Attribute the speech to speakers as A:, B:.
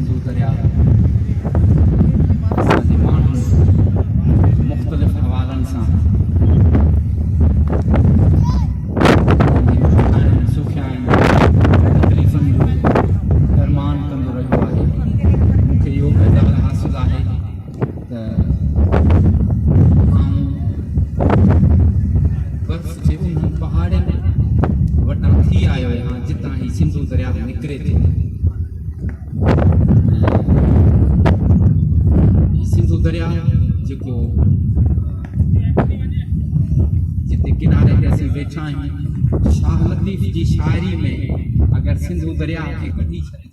A: सिंधु दरिया असांजे माण्हुनि मुख़्तलिफ़ हवालनि सां सुखियाइनि तकलीफ़ुनि जो फरमान कंदो रहियो आहे। मूंखे इहो पैदाल हासिलु आहे त आऊं बर्फ़ जे उन्हनि पहाड़ियुनि वटां थी आयो आहियां जितां ही सिंधु दरिया निकिरे थो। सिंधु दरिया जेको जिते किनारे ते असीं वेठा आहियूं, शाह लतीफ़ जी शाइरी में अगरि सिंधु दरिया खे कढी छॾे